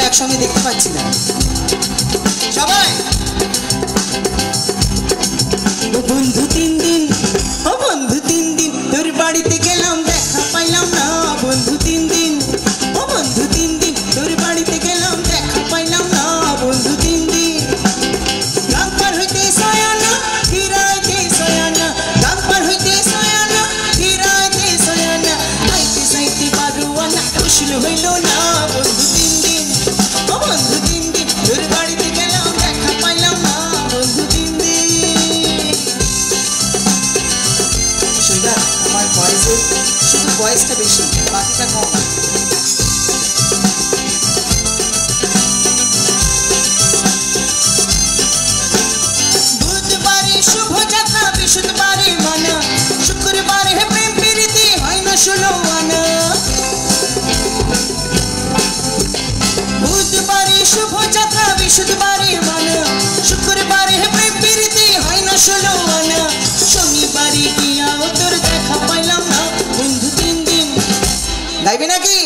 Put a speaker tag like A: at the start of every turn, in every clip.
A: জন্য একসঙ্গে দেখতে পাচ্ছি না সবাই বন্ধু 3 দিন ও বন্ধু 3 দিন তোর বাড়িতে গেলাম দেখা পাইলাম না বন্ধু 3 দিন ও বন্ধু 3 দিন তোর বাড়িতে গেলাম দেখা পাইলাম না বন্ধু 3 দিন গান পার হইতে সয়ানা ফিরাইতে সয়ানা গান পার হইতে সয়ানা ফিরাইতে সয়ানা আইতে সাইতে পারুয়ানা খুশল হইল না বন্ধু 3 দিন ও বন্ধু 3 দিন তোর বাড়িতে গেলাম দেখা পাইলাম না বন্ধু 3 দিন শৈলা আমার ভয়েসে শুধু ভয়েসটা বেশি বাকিটা কম বুধবারে শুভ যাত্রা বৃহস্পতিবারে মানা শুক্রবারে প্রেম প্রীতি হয় না ষোলো আনা বুধবারে শুভ যাত্রা বৃহস্পতিবারে মানা শুক্রবারে প্রেম প্রীতি হয় না ষোলো আনা শনিবারে গিয়াও তোর দেখা পাইলাম না বন্ধু 3 দিন গাইবে নাকি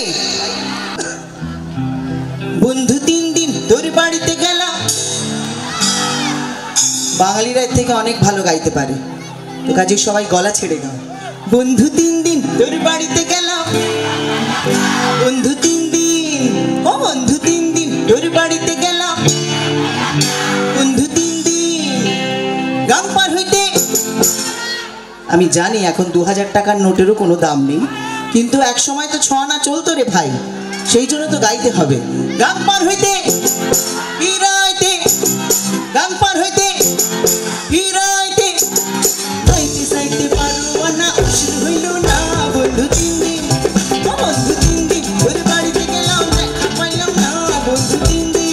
A: বন্ধু 3 দিন তোর বাড়িতে গেলাম বাঙালিরা এর থেকে অনেক ভালো গাইতে পারে তো কাজে সবাই গলা ছেড়ে গাও বন্ধু 3 দিন তোর বাড়িতে গেলাম বন্ধু 3 দিন ও বন্ধু 3 দিন তোর বাড়িতে গেলাম বন্ধু 3 দিন গান পার হইতে আমি জানি এখন 2000 টাকার নোটেরও কোনো দাম নেই কিন্তু এক সময় তো 6 আনা চলতো রে ভাই সেই জন্য তো গাইতে হবে গান পার হইতে ফিরাইতে গান পার হইতে ফিরাইতে গাইতে সাইতে পারুয়া না খুশল হইল না বন্ধু 3 দিন ও বন্ধু 3 দিন তোর বাড়িতে গেলাম দেখা পাইলাম না বন্ধু 3 দিন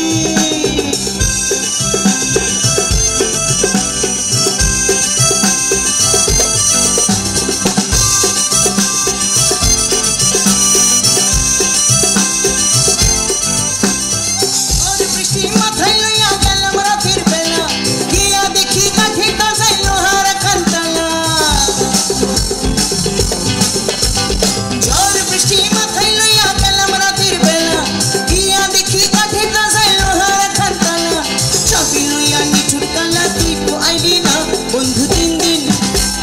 A: বন্ধু 3 দিন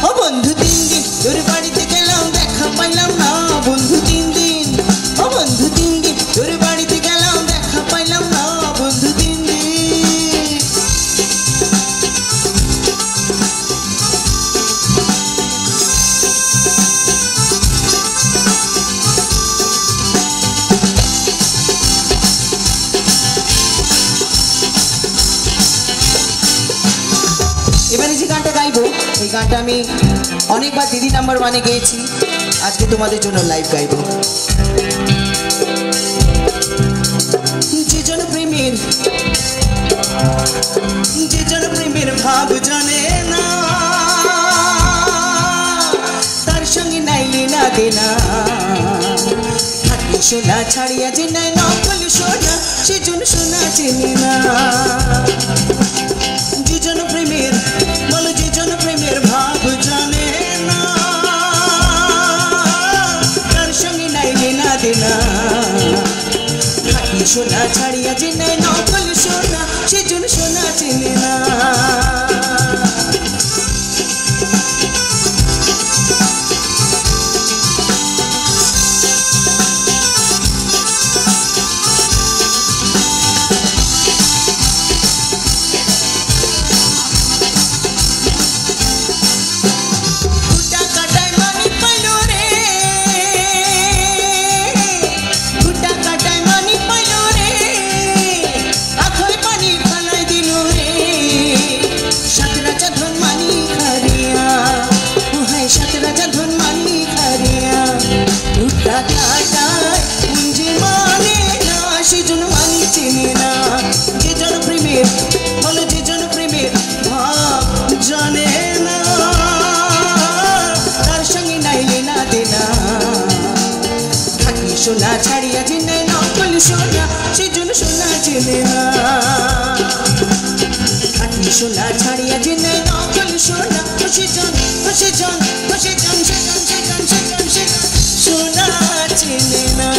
A: ও বন্ধু 3 দিন তোর বাড়িতে গেলাম দেখা পাইলাম না বন্ধু 3 দিন ও বন্ধু 3 দিন তোর বাড়িতে গেলাম দেখা পাইলাম না বন্ধু 3 দিন এবারে যে গানটা গাইবো এই গানটা আমি অনেকবার দিদি নাম্বার 1-এ গেয়েছি আজকে তোমাদের জন্য লাইভ গাইবো যে জন প্রেমের ভাব জানে না তার সঙ্গে নাইলে না দেনা খাঁটি সোনা ছাড়িয়া যে নাই নকল সোনা সেজন সোনা চেনে না যে জন প্রেমের বলো যে জন প্রেমের ভাব জানে না তার সঙ্গে নাইলে না দেনা খাঁটি সোনা ছাড়িয়া যে নাই নকল সোনা সেজন সোনা চেনে না সোনা ছাড়িয়া জেনে নকল সোনা সেজন সোনা চেনে না খাঁটি সোনা ছাড়িয়া জেনে নকল সোনা সেজন সেজন সেজন সেজন সেজন সেজন সেজন সোনা চেনে না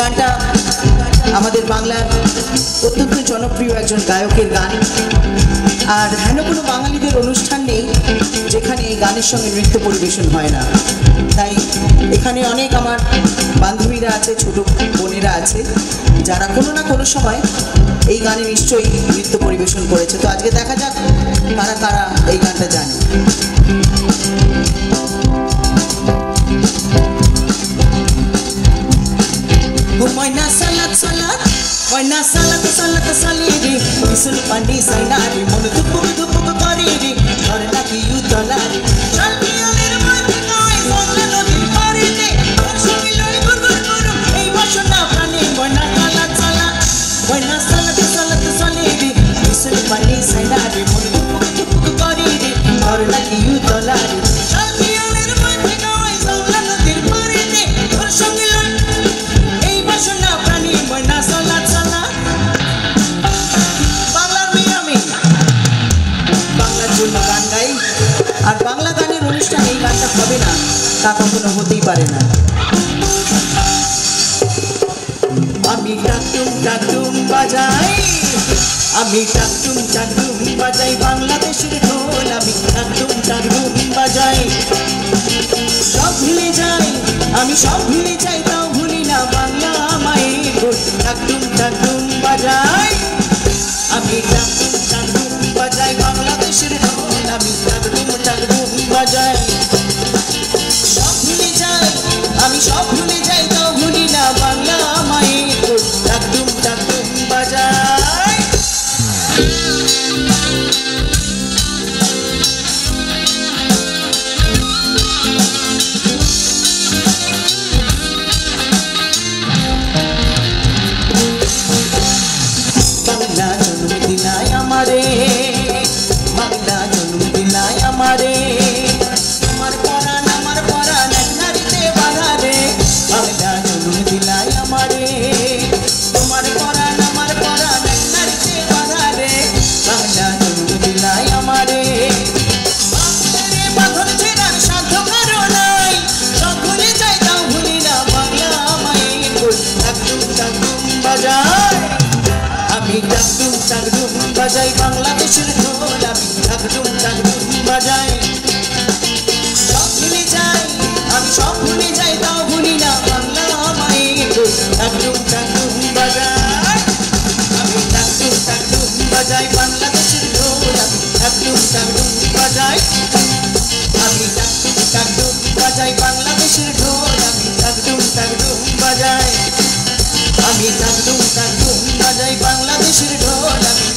A: গানটা আমাদের বাংলার অত্যন্ত জনপ্রিয় একজন গায়কের গান। আর হেন কোনো বাঙালিদের অনুষ্ঠান নেই যেখানে এই গানের সঙ্গে নৃত্য পরিবেশন হয় না। তাই এখানে অনেক আমার বান্ধবীরা আছে, ছোট বোনেরা আছে, যারা কোনো না কোনো সময় এই গানে নিশ্চয়ই নৃত্য পরিবেশন করেছে। তো আজকে দেখা যাক কারা কারা এই গানটা জানে। ময়না সালাত সালাত, ময়না সালাত সালাত সালিরি, বিশুল পান্ডি সাইনারি, মন দুপুক দুপুক করিরি, ধরে নাকি উতলারি, শালপিয়ালের মধ্যে নয় বাংলা নদীর পাড়িতে, সঙ্গে লড়ি গুরগুর গুরুম এই বাসনা প্রাণী। ময়না সালাত সালাত, ময়না সালাত সালাত সালিরি, বিশুল পান্ডি সাইনারি, মন দুপুক দুপুক করিরি, ধরে নাকি উতলারি, শালপিয়ালের মধ্যে নয় বাংলা নদীর পাড়িতে, সঙ্গে আর বাংলা গানের অনুষ্ঠানে এই গানটা হবে না তা কখনো হতেই পারে না। আমি টাকটুম টাকটুম বাজাই, আমি টাকটুম টাকটুম বাজাই, বাংলাদেশের ঢোল আমি টাকটুম টাকটুম বাজাই। সব ভুলে যাই, আমি সব ভুলে যাই, তাও ভুলি না বাংলা মায়ের ঢোল। টাকটুম টাকটুম বাজাই, আমি টাকটুম টাকটুম বাজাই, বাংলাদেশের ঢোল আমি টাকটুম টাকটুম বাজাই। সব ভুলে যাই, আমি সব ভুলে যাই, তাও ভুলি না বাংলা মায়ের ঢোল। টাকটুম টাকটুম বাজাই। বাংলা জন্ম দিলাই আমারে, বাংলা জন্ম দিলাই আমারে, আমার পরাণ এক নারীতে বাঁধা রে। বাংলা জন্ম দিলাই আমারে, তোমার পরাণ এক নারীতে বাঁধা রে। বাংলা জন্ম দিলাই আমারে, বাঁধন ছেড়ার সাধ্য কারো নাই, সব ভুলে যাই তাও ভুলি না বাংলা মায়ের ঢোল। টাকটুম টাকটুম বাজাই, আমি টাকটুম টাকটুম বাজাই, বাংলাদেশের ঢোল আমি টাকটুম টাকটুম বাজাই। সব ভুলে যাই, আমি সব ভুলে যাই, তাও ভুলি না বাংলা মায়ের ঢোল। টাকটুম টাকটুম বাজাই, আমি টাকটুম টাকটুম বাজাই, বাংলাদেশের ঢোল আমি টাকটুম টাকটুম বাজাই। আমি টাকটুম টাকটুম বাজাই, বাংলাদেশের ঢোল আমি টাকটুম টাকটুম বাজাই। আমি টাকটুম টাকটুম বাজাই, বাংলাদেশের ঢোল আমি